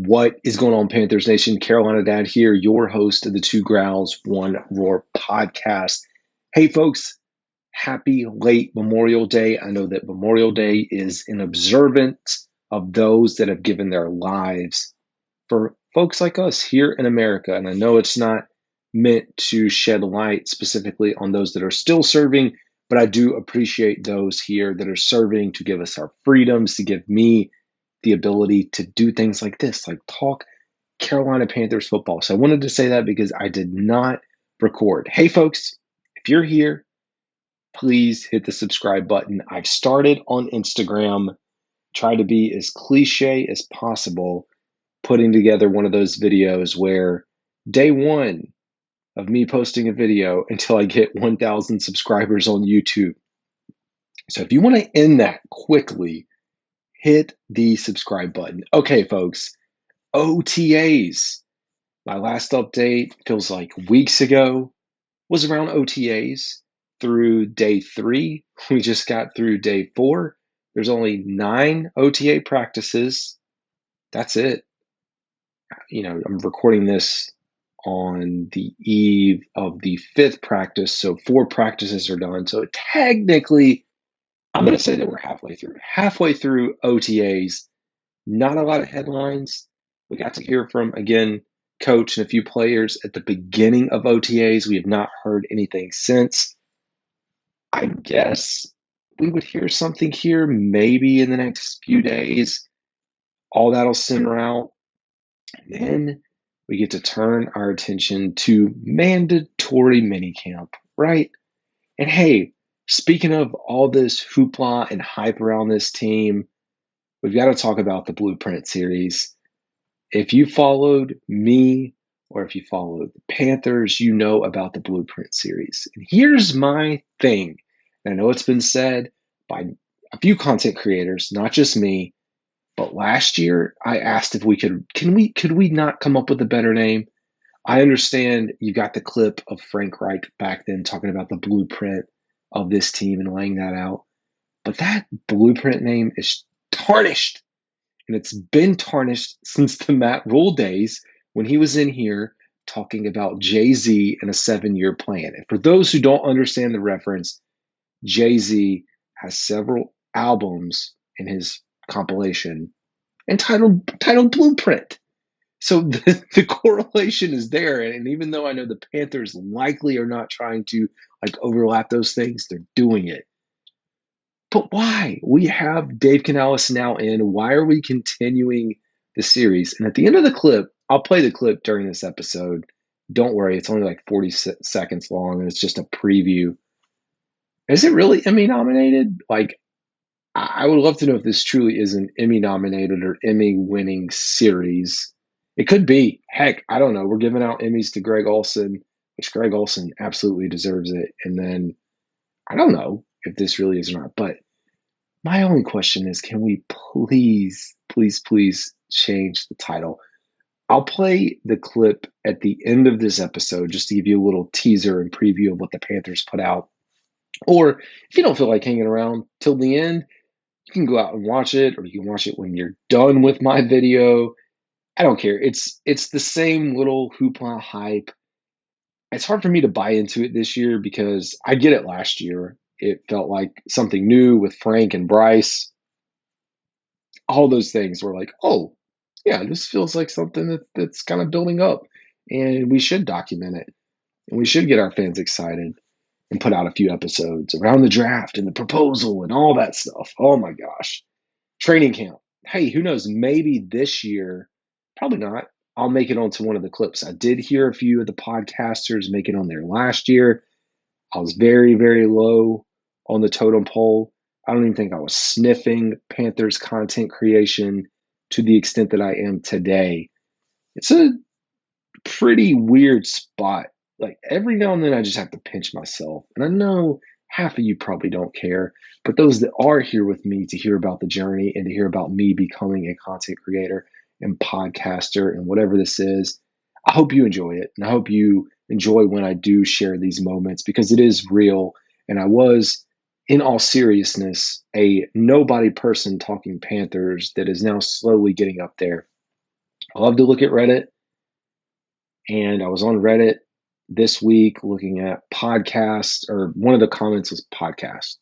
What is going on, Panthers Nation? Carolina Dad here, your host of the Two Growls, One Roar podcast. Hey, folks, happy late Memorial Day. I know that Memorial Day is an observance of those that have given their lives for folks like us here in America. And I know it's not meant to shed light specifically on those that are still serving, but I do appreciate those here that are serving to give us our freedoms, to give me the ability to do things like this, like talk Carolina Panthers football. So I wanted to say that because I did not record. Hey, folks, if you're here, please hit the subscribe button. I've started on Instagram, try to be as cliche as possible, putting together one of those videos where day one of me posting a video until I get 1,000 subscribers on YouTube. So if you want to end that quickly, hit the subscribe button. Okay, folks, OTAs. My last update feels like weeks ago was around OTAs through day 3. We just got through day 4. There's only 9 OTA practices. That's it. I'm recording this on the eve of the 5th practice, so 4 practices are done. So technically, I'm going to say that we're halfway through OTAs. Not a lot of headlines. We got to hear from, again, coach and a few players at the beginning of OTAs. We have not heard anything since. I guess we would hear something here maybe in the next few days. All that'll simmer out. And then we get to turn our attention to mandatory minicamp, right? And hey, speaking of all this hoopla and hype around this team, we've got to talk about the Blueprint series. If you followed me or if you followed the Panthers, you know about the Blueprint series. And here's my thing. And I know it's been said by a few content creators, not just me, but last year I asked if we could we not come up with a better name? I understand you got the clip of Frank Reich back then talking about the blueprint of this team and laying that out. But that Blueprint name is tarnished. And it's been tarnished since the Matt Rule days when he was in here talking about Jay-Z and a 7-year plan. And for those who don't understand the reference, Jay-Z has several albums in his compilation entitled Blueprint. So the correlation is there. And even though I know the Panthers likely are not trying to overlap those things, they're doing it. But why? We have Dave Canales now in. Why are we continuing the series? And at the end of the clip, I'll play the clip during this episode. Don't worry, it's only like 40 seconds long, and it's just a preview. Is it really Emmy nominated? I would love to know if this truly is an Emmy nominated or Emmy winning series. It could be. Heck, I don't know. We're giving out Emmys to Greg Olson, which Greg Olson absolutely deserves it. And then I don't know if this really is or not. But my only question is, can we please change the title? I'll play the clip at the end of this episode just to give you a little teaser and preview of what the Panthers put out. Or if you don't feel like hanging around till the end, you can go out and watch it, or you can watch it when you're done with my video. I don't care. It's the same little hoopla hype. It's hard for me to buy into it this year because I get it last year. It felt like something new with Frank and Bryce. All those things were like, oh, yeah, this feels like something that's kind of building up. And we should document it. And we should get our fans excited and put out a few episodes around the draft and the proposal and all that stuff. Oh, my gosh. Training camp. Hey, who knows? Maybe this year, probably not. I'll make it onto one of the clips. I did hear a few of the podcasters make it on there last year. I was very, very low on the totem pole. I don't even think I was sniffing Panthers content creation to the extent that I am today. It's a pretty weird spot. Like every now and then I just have to pinch myself. And I know half of you probably don't care, but those that are here with me to hear about the journey and to hear about me becoming a content creator and podcaster and whatever this is, I hope you enjoy it. And I hope you enjoy when I do share these moments because it is real. And I was, in all seriousness, a nobody person talking Panthers that is now slowly getting up there. I love to look at Reddit, and I was on Reddit this week looking at podcasts, or one of the comments was podcast.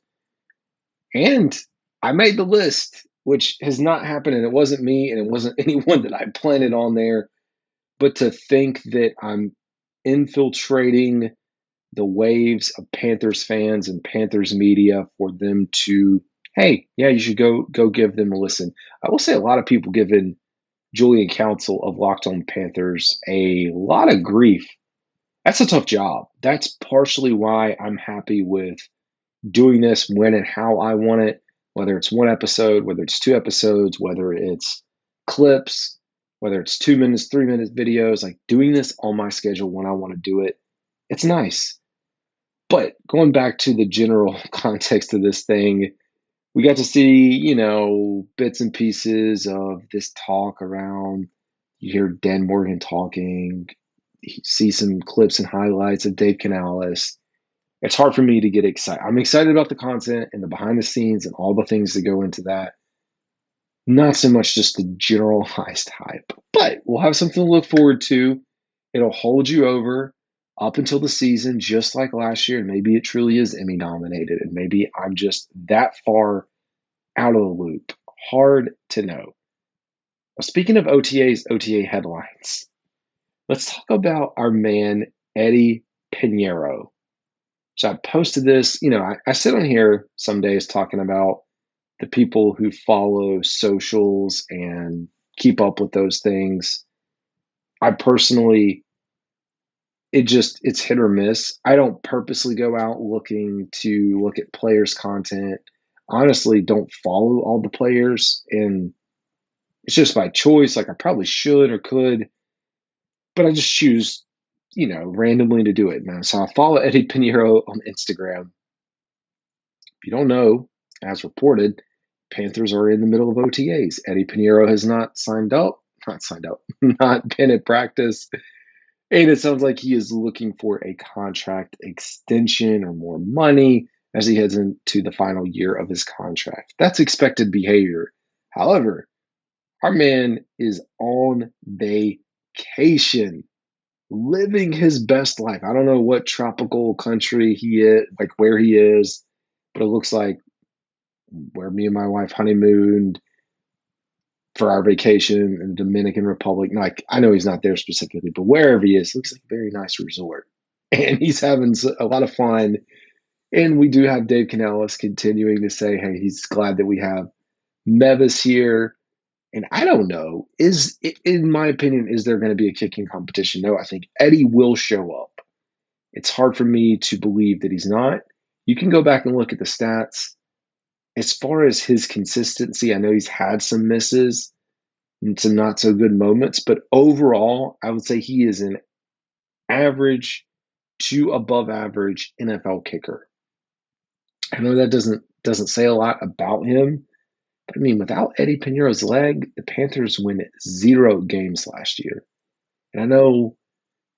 And I made the list, which has not happened, and it wasn't me, and it wasn't anyone that I planted on there. But to think that I'm infiltrating the waves of Panthers fans and Panthers media for them to, hey, yeah, you should go give them a listen. I will say a lot of people giving Julian Council of Locked On Panthers a lot of grief. That's a tough job. That's partially why I'm happy with doing this when and how I want it, whether it's one episode, whether it's two episodes, whether it's clips, whether it's 2 minutes, 3 minute videos, like doing this on my schedule when I want to do it. It's nice. But going back to the general context of this thing, we got to see, bits and pieces of this talk around. You hear Dan Morgan talking, you see some clips and highlights of Dave Canales. It's hard for me to get excited. I'm excited about the content and the behind the scenes and all the things that go into that. Not so much just the generalized hype, but we'll have something to look forward to. It'll hold you over up until the season, just like last year. And maybe it truly is Emmy nominated. And maybe I'm just that far out of the loop. Hard to know. Now, speaking of OTAs, OTA headlines, let's talk about our man, Eddie Pinheiro. So I posted this, I sit on here some days talking about the people who follow socials and keep up with those things. I personally, it's hit or miss. I don't purposely go out looking to look at players' content. Honestly, don't follow all the players, and it's just by choice. Like I probably should or could, but I just choose, randomly to do it, man. So I follow Eddie Pinheiro on Instagram. If you don't know, as reported, Panthers are in the middle of OTAs. Eddie Pinheiro has not been at practice. And it sounds like he is looking for a contract extension or more money as he heads into the final year of his contract. That's expected behavior. However, our man is on vacation, living his best life. I don't know what tropical country he is, like where he is, but it looks like where me and my wife honeymooned for our vacation in the Dominican Republic. Like, I know he's not there specifically, but wherever he is, looks like a very nice resort. And he's having a lot of fun. And we do have Dave Canales continuing to say, hey, he's glad that we have Mevis here. And I don't know, in my opinion, is there going to be a kicking competition? No, I think Eddie will show up. It's hard for me to believe that he's not. You can go back and look at the stats. As far as his consistency, I know he's had some misses and some not so good moments, but overall, I would say he is an average to above average NFL kicker. I know that doesn't say a lot about him, but I mean, without Eddie Pinheiro's leg, the Panthers win 0 games last year. And I know,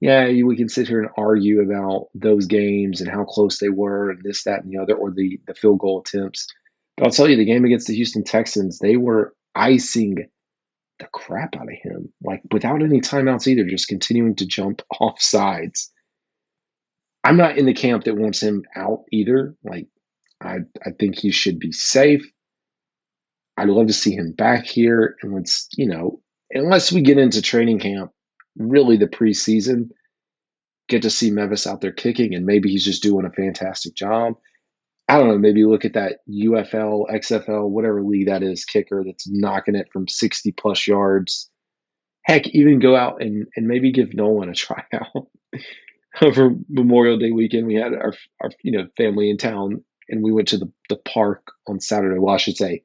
yeah, we can sit here and argue about those games and how close they were and this, that, and the other, or the field goal attempts. But I'll tell you, the game against the Houston Texans, they were icing the crap out of him, like without any timeouts either, just continuing to jump off sides. I'm not in the camp that wants him out either. Like, I think he should be safe. I'd love to see him back here. And unless we get into training camp, really the preseason, get to see Mevis out there kicking, and maybe he's just doing a fantastic job. I don't know, maybe look at that UFL, XFL, whatever league that is, kicker that's knocking it from 60 plus yards. Heck, even go out and maybe give Nolan a tryout. Over Memorial Day weekend, we had our family in town, and we went to the park on Saturday. Well, I should say,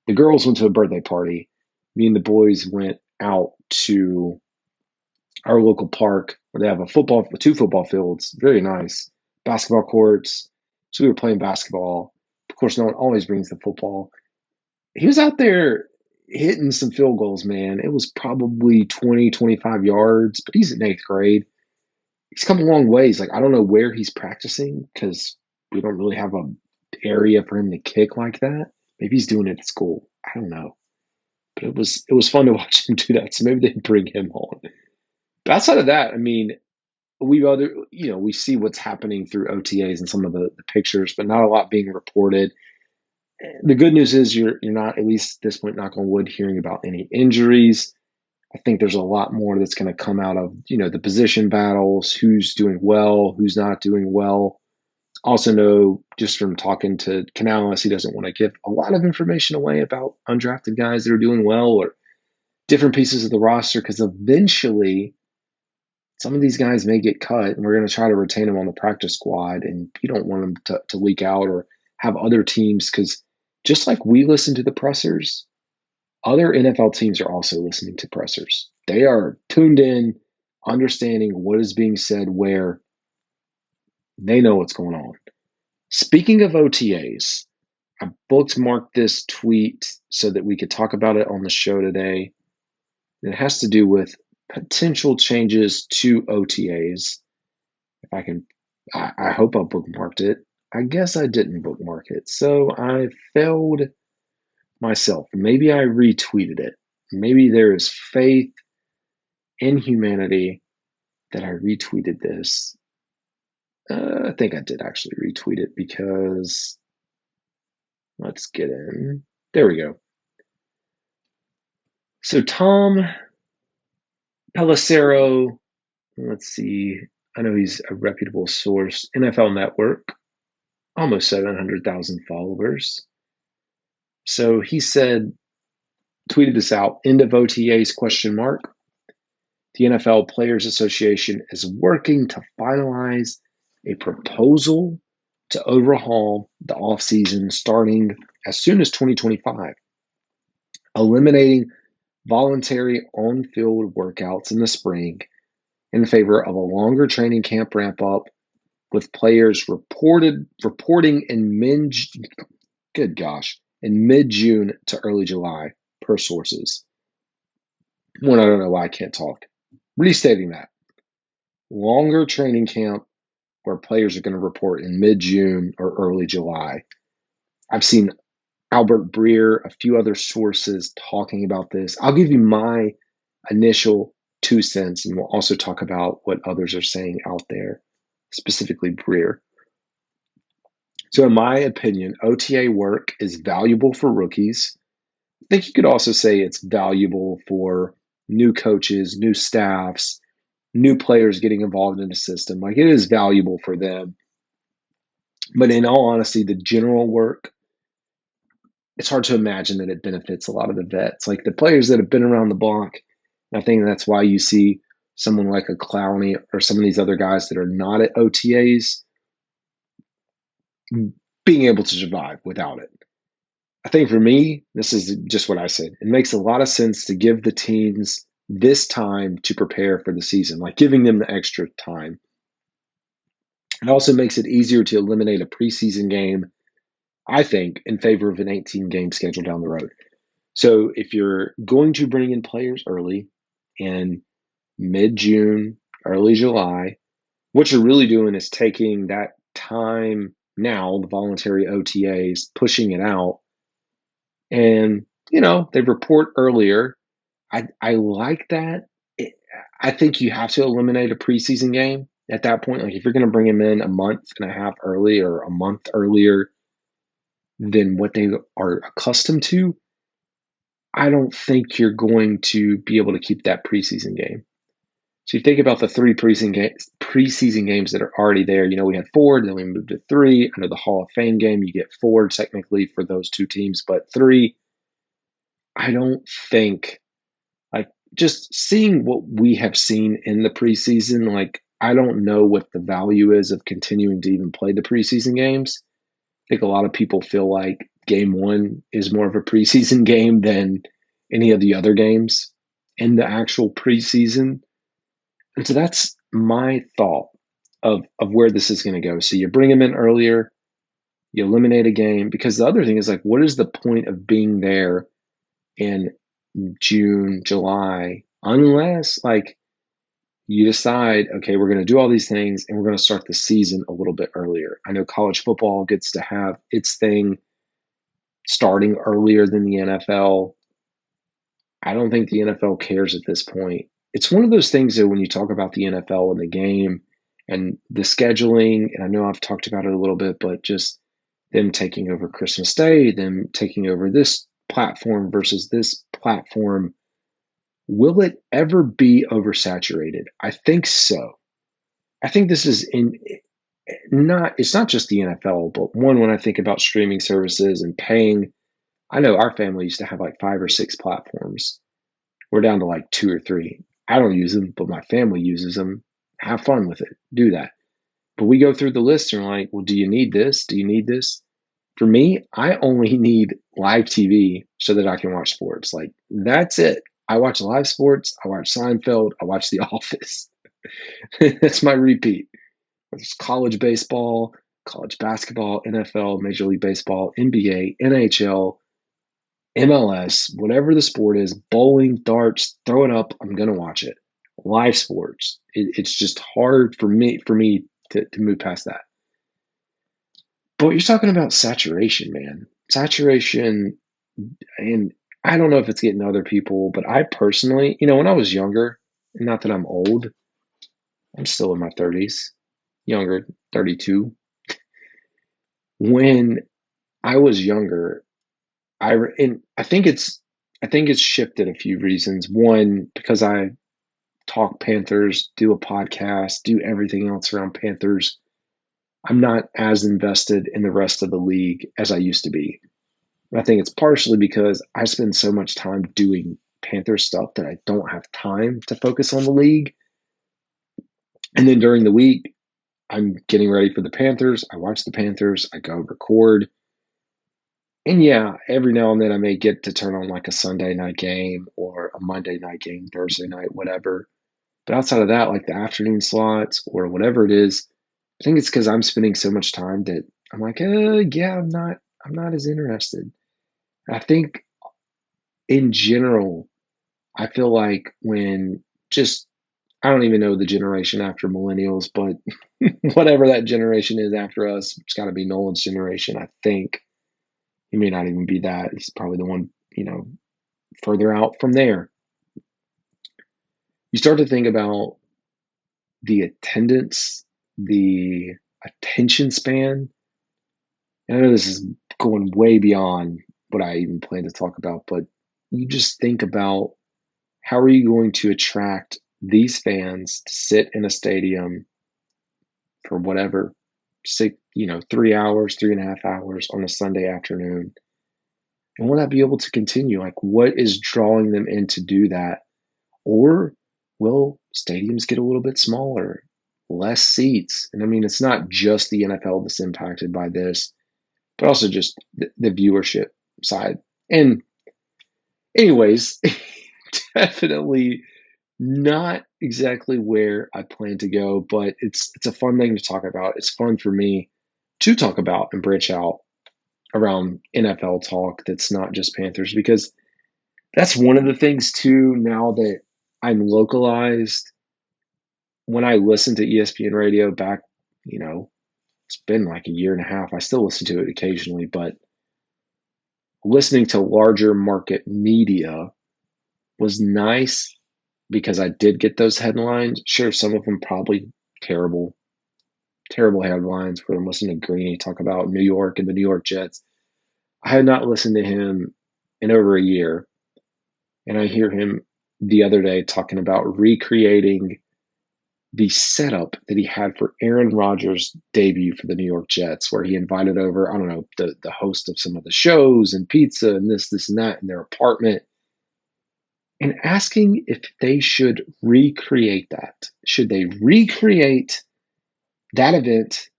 the girls went to a birthday party. Me and the boys went out to our local park where they have two football fields, very nice, basketball courts. So we were playing basketball. Of course, no one always brings the football. He was out there hitting some field goals, man. It was probably 20, 25 yards, but he's in 8th grade. He's come a long ways. Like, I don't know where he's practicing because we don't really have a area for him to kick like that. Maybe he's doing it at school. I don't know. But it was fun to watch him do that. So maybe they bring him on. But outside of that, I mean, we see what's happening through OTAs and some of the pictures, but not a lot being reported. The good news is you're not, at least at this point, knock on wood, hearing about any injuries. I think there's a lot more that's going to come out of the position battles, who's doing well, who's not doing well. Also know just from talking to Canales, he doesn't want to give a lot of information away about undrafted guys that are doing well or different pieces of the roster because eventually some of these guys may get cut and we're going to try to retain them on the practice squad. And you don't want them to leak out or have other teams because just like we listen to the pressers, other NFL teams are also listening to pressers. They are tuned in, understanding what is being said where. They know what's going on. Speaking of OTAs, I bookmarked this tweet so that we could talk about it on the show today. It has to do with potential changes to OTAs. If I can, I hope I bookmarked it. I guess I didn't bookmark it. So I failed myself. Maybe I retweeted it. Maybe there is faith in humanity that I retweeted this. I think I did actually retweet it because let's get in. There we go. So Tom Pelissero, let's see. I know he's a reputable source. NFL Network, almost 700,000 followers. So he said, tweeted this out, end of OTAs question mark. The NFL Players Association is working to finalize a proposal to overhaul the offseason starting as soon as 2025, eliminating voluntary on-field workouts in the spring in favor of a longer training camp ramp-up with players reporting in mid-June to early July, per sources. One, I don't know why I can't talk. Restating that. Longer training camp where players are going to report in mid-June or early July. I've seen Albert Breer, a few other sources talking about this. I'll give you my initial 2 cents, and we'll also talk about what others are saying out there, specifically Breer. So in my opinion, OTA work is valuable for rookies. I think you could also say it's valuable for new coaches, new staffs, new players getting involved in the system. Like, it is valuable for them. But in all honesty, the general work, it's hard to imagine that it benefits a lot of the vets. Like the players that have been around the block, I think that's why you see someone like a Clowney or some of these other guys that are not at OTAs being able to survive without it. I think for me, this is just what I said. It makes a lot of sense to give the teams this time to prepare for the season, like giving them the extra time. It also makes it easier to eliminate a preseason game, I think, in favor of an 18-game schedule down the road. So if you're going to bring in players early in mid-June, early July, what you're really doing is taking that time now, the voluntary OTAs, pushing it out, and they report earlier. I like that. I think you have to eliminate a preseason game at that point. Like if you're going to bring them in a month and a half early or a month earlier than what they are accustomed to, I don't think you're going to be able to keep that preseason game. So you think about the 3 preseason games that are already there. We had 4, then we moved to 3. Under the Hall of Fame game, you get 4 technically for those 2 teams, but 3. I don't think, like, just seeing what we have seen in the preseason, like, I don't know what the value is of continuing to even play the preseason games. I think a lot of people feel like game 1 is more of a preseason game than any of the other games in the actual preseason. And so that's my thought of where this is going to go. So you bring them in earlier, you eliminate a game, because the other thing is, like, what is the point of being there in June, July, unless, like, you decide, okay, we're going to do all these things and we're going to start the season a little bit earlier. I know college football gets to have its thing starting earlier than the NFL. I don't think the NFL cares at this point. It's one of those things that when you talk about the NFL and the game and the scheduling, and I know I've talked about it a little bit, but just them taking over Christmas Day, them taking over this platform versus this platform, will it ever be oversaturated? I think so. I think this is it's not just the NFL, but one, when I think about streaming services and paying, I know our family used to have like 5 or 6 platforms. We're down to like 2 or 3. I don't use them, but my family uses them. Have fun with it. Do that. But we go through the list and we're like, well, do you need this? Do you need this? For me, I only need live TV so that I can watch sports. Like, that's it. I watch live sports. I watch Seinfeld. I watch The Office. That's my repeat. It's college baseball, college basketball, NFL, Major League Baseball, NBA, NHL, MLS, whatever the sport is, bowling, darts, throw it up, I'm going to watch it. Live sports. It's just hard for me to move past that. But you're talking about saturation, man. Saturation, and I don't know if it's getting other people, but I personally, when I was younger, not that I'm old, I'm still in my 30s, younger, 32. When I was younger, I think it's shifted a few reasons. One, because I talk Panthers, do a podcast, do everything else around Panthers. I'm not as invested in the rest of the league as I used to be. And I think it's partially because I spend so much time doing Panther stuff that I don't have time to focus on the league. And then during the week, I'm getting ready for the Panthers. I watch the Panthers. I go record. And yeah, every now and then I may get to turn on like a Sunday night game or a Monday night game, Thursday night, whatever. But outside of that, like the afternoon slots or whatever it is, I think it's because I'm spending so much time that I'm like, yeah, I'm not as interested. I think in general, I feel like when just, I don't even know the generation after millennials, but whatever that generation is after us, it's got to be Nolan's generation, I think. He may not even be that. He's probably the one, further out from there. You start to think about the attendance, the attention span. And I know this is going way beyond what I even plan to talk about, but you just think about how are you going to attract these fans to sit in a stadium for whatever, 3 hours, 3.5 hours on a Sunday afternoon? And will that be able to continue? Like, what is drawing them in to do that? Or will stadiums get a little bit smaller, less seats? And I mean, it's not just the NFL that's impacted by this, but also just the viewership side. And, anyways, definitely not exactly where I plan to go, but it's a fun thing to talk about. It's fun for me to talk about and branch out around NFL talk that's not just Panthers, because that's one of the things too, now that I'm localized. When I listen to ESPN radio back, it's been like a year and a half. I still listen to it occasionally, but listening to larger market media was nice because I did get those headlines. Sure, some of them probably terrible, terrible headlines where I'm listening to Greeny talk about New York and the New York Jets. I had not listened to him in over a year. And I hear him the other day talking about recreating the setup that he had for Aaron Rodgers' debut for the New York Jets, where he invited over, I don't know, the host of some of the shows and pizza and this and that in their apartment, and asking if they should recreate that. Should they recreate that event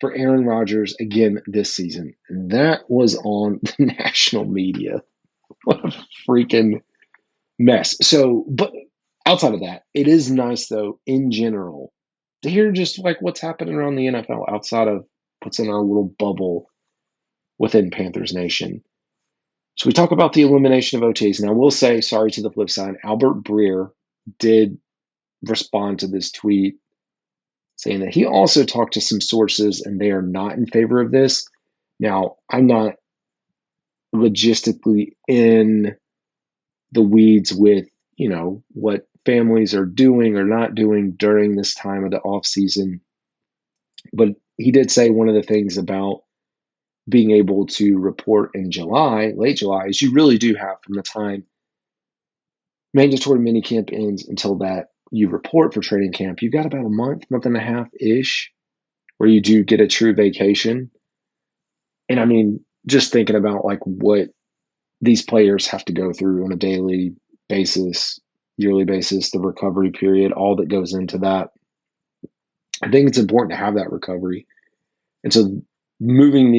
for Aaron Rodgers again this season? And that was on the national media. What a freaking mess. So, but outside of that, it is nice though, in general, to hear just like what's happening around the NFL outside of what's in our little bubble within Panthers Nation. So we talk about the elimination of OTAs. Now, I will say, sorry to the flip side, Albert Breer did respond to this tweet saying that he also talked to some sources and they are not in favor of this. Now, I'm not logistically in the weeds with, what families are doing or not doing during this time of the off season. But he did say one of the things about being able to report in July, late July, is you really do have from the time mandatory minicamp ends until that you report for training camp, you've got about a month and a half ish where you do get a true vacation. And I mean, just thinking about like what these players have to go through on a daily basis, yearly basis, the recovery period, all that goes into that. I think it's important to have that recovery. And so moving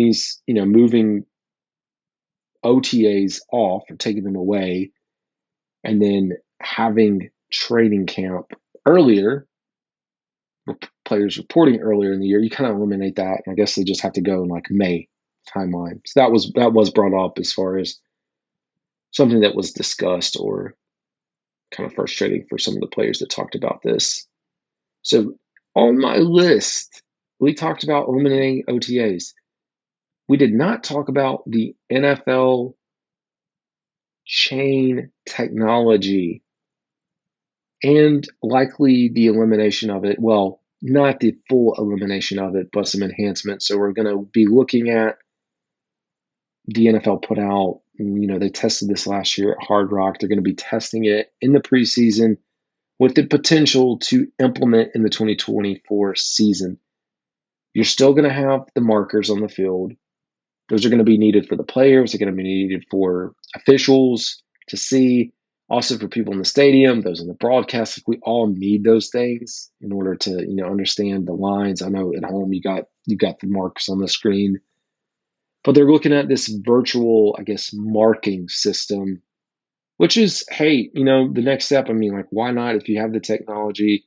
OTAs off or taking them away and then having training camp earlier, players reporting earlier in the year, you kind of eliminate that. And I guess they just have to go in like May timeline. So that was brought up as far as something that was discussed or kind of frustrating for some of the players that talked about this. So on my list, we talked about eliminating OTAs. We did not talk about the NFL chain technology and likely the elimination of it. Well, not the full elimination of it, but some enhancements. So we're going to be looking at the NFL put out, they tested this last year at Hard Rock. They're going to be testing it in the preseason with the potential to implement in the 2024 season. You're still going to have the markers on the field. Those are going to be needed for the players. They're going to be needed for officials to see. Also for people in the stadium, those in the broadcast. We all need those things in order to understand the lines. I know at home you got the marks on the screen, but they're looking at this virtual, I guess, marking system, which is, hey, the next step. I mean, like, why not? If you have the technology,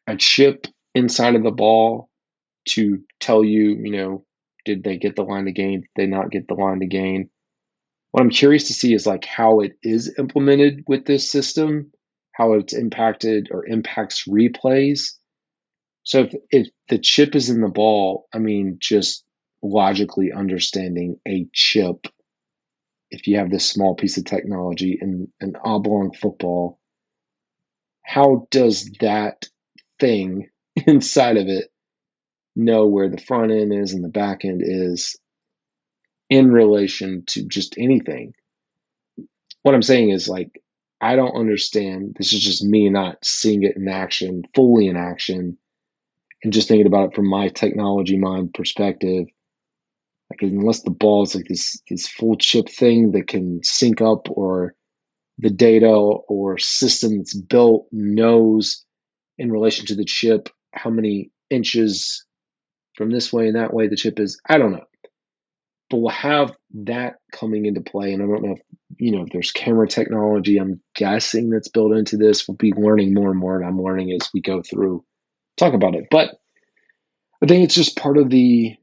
a chip inside of the ball to tell you, did they get the line to gain? Did they not get the line to gain? What I'm curious to see is like how it is implemented with this system, how it's impacted or impacts replays. So if the chip is in the ball, I mean, just logically understanding a chip, if you have this small piece of technology in an oblong football, how does that thing inside of it know where the front end is and the back end is in relation to just anything? What I'm saying is, like, I don't understand. This is just me not seeing it in action, fully in action, and just thinking about it from my technology mind perspective. Like, unless the ball is like this full chip thing that can sync up, or the data or system that's built knows in relation to the chip how many inches from this way and that way the chip is. I don't know. But we'll have that coming into play. And I don't know if there's camera technology, I'm guessing, that's built into this. We'll be learning more and more, and I'm learning as we go through, talk about it. But I think it's just part of the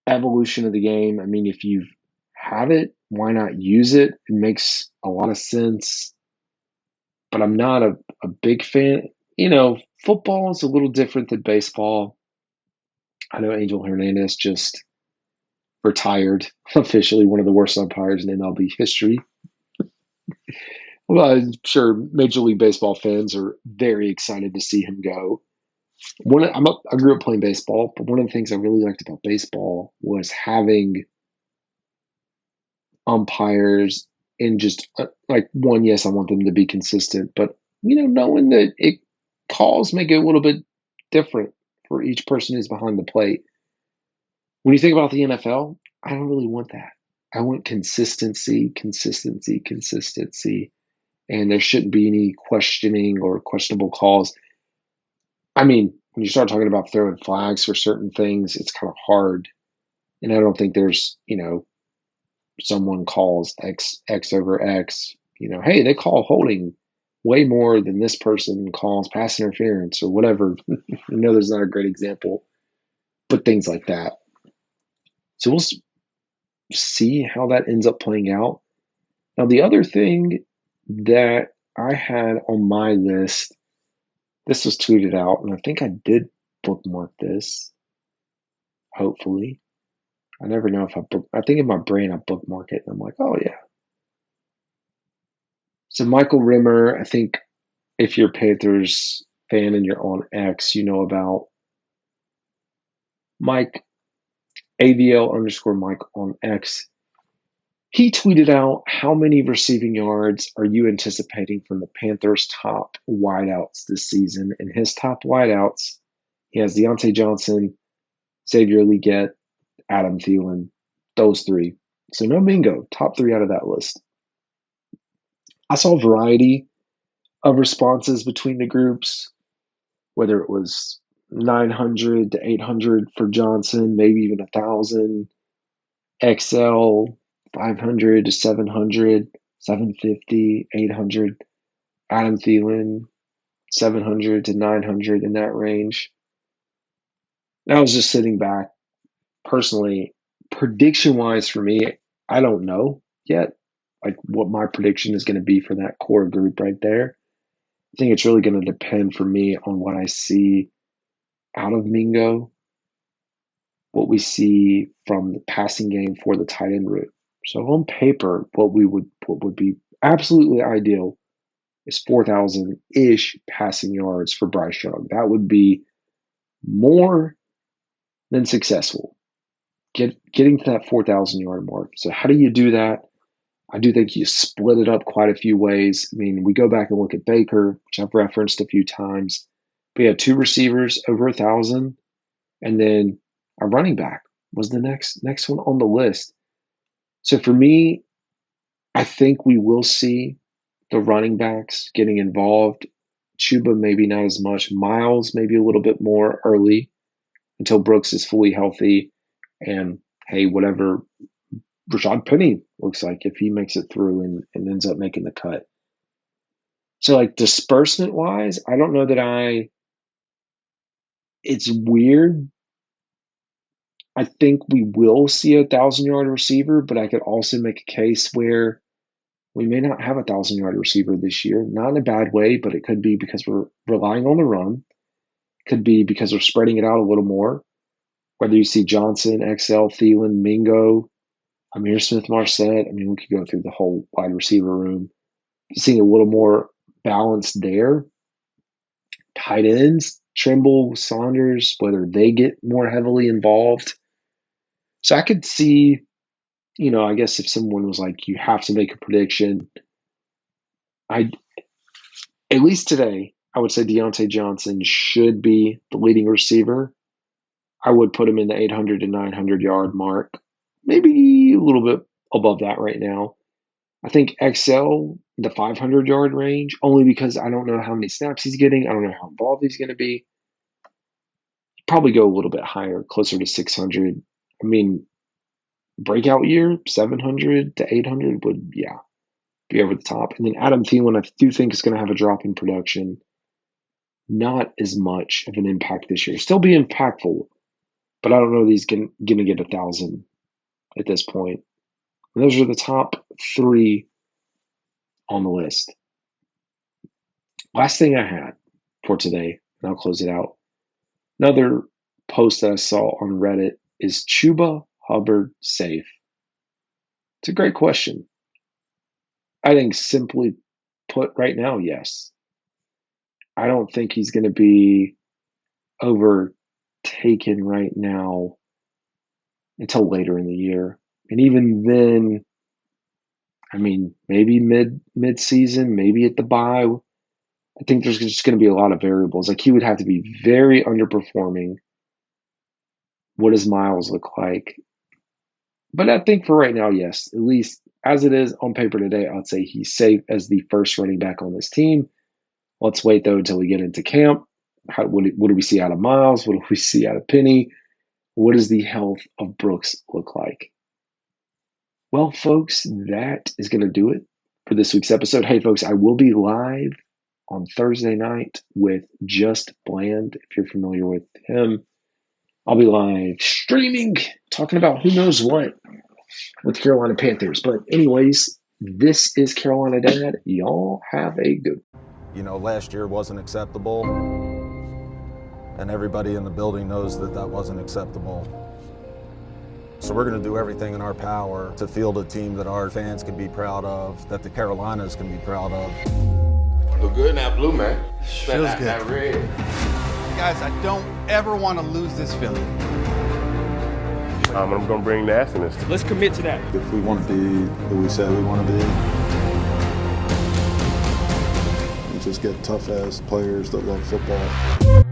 evolution of the game. I mean, if you have it, why not use it? It makes a lot of sense. But I'm not a big fan. Football is a little different than baseball. I know Angel Hernandez just retired, officially one of the worst umpires in MLB history. Well, I'm sure Major League Baseball fans are very excited to see him go. I grew up playing baseball, but one of the things I really liked about baseball was having umpires and just like one, yes, I want them to be consistent, but knowing that calls make it a little bit different for each person who's behind the plate. When you think about the NFL, I don't really want that. I want consistency, consistency, consistency, and there shouldn't be any questioning or questionable calls. I mean, when you start talking about throwing flags for certain things, it's kind of hard. And I don't think there's, someone calls X over X, hey, they call holding way more than this person calls pass interference or whatever. I know there's not a great example, but things like that. So we'll see how that ends up playing out. Now, the other thing that I had on my list, this was tweeted out, and I think I did bookmark this, hopefully. I never know if I think in my brain I bookmark it, and I'm like, oh, yeah. So Michael Rimmer, I think if you're a Panthers fan and you're on X, you know about Mike, AVL underscore Mike on X. He tweeted out, how many receiving yards are you anticipating from the Panthers' top wideouts this season? And his top wideouts, he has Deontay Johnson, Xavier Legette, Adam Thielen, those three. So no Mingo, top three out of that list. I saw a variety of responses between the groups, whether it was 900 to 800 for Johnson, maybe even 1,000. XL 500 to 700, 750, 800. Adam Thielen 700 to 900 in that range. And I was just sitting back personally, prediction wise for me, I don't know yet like what my prediction is going to be for that core group right there. I think it's really going to depend for me on what I see out of Mingo, what we see from the passing game for the tight end route. So on paper, what would be absolutely ideal is 4,000-ish passing yards for Bryce Young. That would be more than successful. Getting to that 4,000-yard mark. So how do you do that? I do think you split it up quite a few ways. I mean, we go back and look at Baker, which I've referenced a few times. We had two receivers over 1,000, and then a running back was the next one on the list. So for me, I think we will see the running backs getting involved. Chuba maybe not as much. Miles maybe a little bit more early until Brooks is fully healthy. And hey, whatever Rashad Penny looks like if he makes it through and ends up making the cut. So like disbursement wise, I don't know that it's weird. I think we will see 1,000-yard receiver, but I could also make a case where we may not have 1,000-yard receiver this year. Not in a bad way, but it could be because we're relying on the run. Could be because we're spreading it out a little more. Whether you see Johnson, XL, Thielen, Mingo, Amir Smith-Marset. I mean, we could go through the whole wide receiver room. Seeing a little more balance there. Tight ends, Trimble, Saunders, whether they get more heavily involved. So I could see, I guess if someone was like, you have to make a prediction, at least today, I would say Deontay Johnson should be the leading receiver. I would put him in the 800 to 900-yard mark, maybe a little bit above that right now. I think XL, the 500-yard range, only because I don't know how many snaps he's getting. I don't know how involved he's going to be. Probably go a little bit higher, closer to 600. I mean, breakout year, 700 to 800 would, be over the top. And then Adam Thielen, I do think is going to have a drop in production. Not as much of an impact this year. Still be impactful, but I don't know that he's going to get 1,000 at this point. And those are the top three on the list. Last thing I had for today, and I'll close it out. Another post that I saw on Reddit is Chuba Hubbard safe? It's a great question. I think simply put right now, yes. I don't think he's going to be overtaken right now until later in the year. And even then, I mean, maybe mid-season, maybe at the bye. I think there's just going to be a lot of variables. Like he would have to be very underperforming. What does Miles look like? But I think for right now, yes, at least as it is on paper today, I'd say he's safe as the first running back on this team. Let's wait though until we get into camp. What do we see out of Miles? What do we see out of Penny? What does the health of Brooks look like? Well, folks, that is going to do it for this week's episode. Hey, folks, I will be live on Thursday night with Just Bland, if you're familiar with him. I'll be live streaming, talking about who knows what with the Carolina Panthers. But anyways, this is Carolina Dad. Y'all have a good one. Last year wasn't acceptable, and everybody in the building knows that wasn't acceptable. So we're going to do everything in our power to field a team that our fans can be proud of, that the Carolinas can be proud of. Look good now, blue, man. Feels good. Not red. Guys, I don't ever want to lose this feeling. I'm going to bring nastiness. Let's commit to that. If we want to be who we say we want to be, and just get tough as players that love football.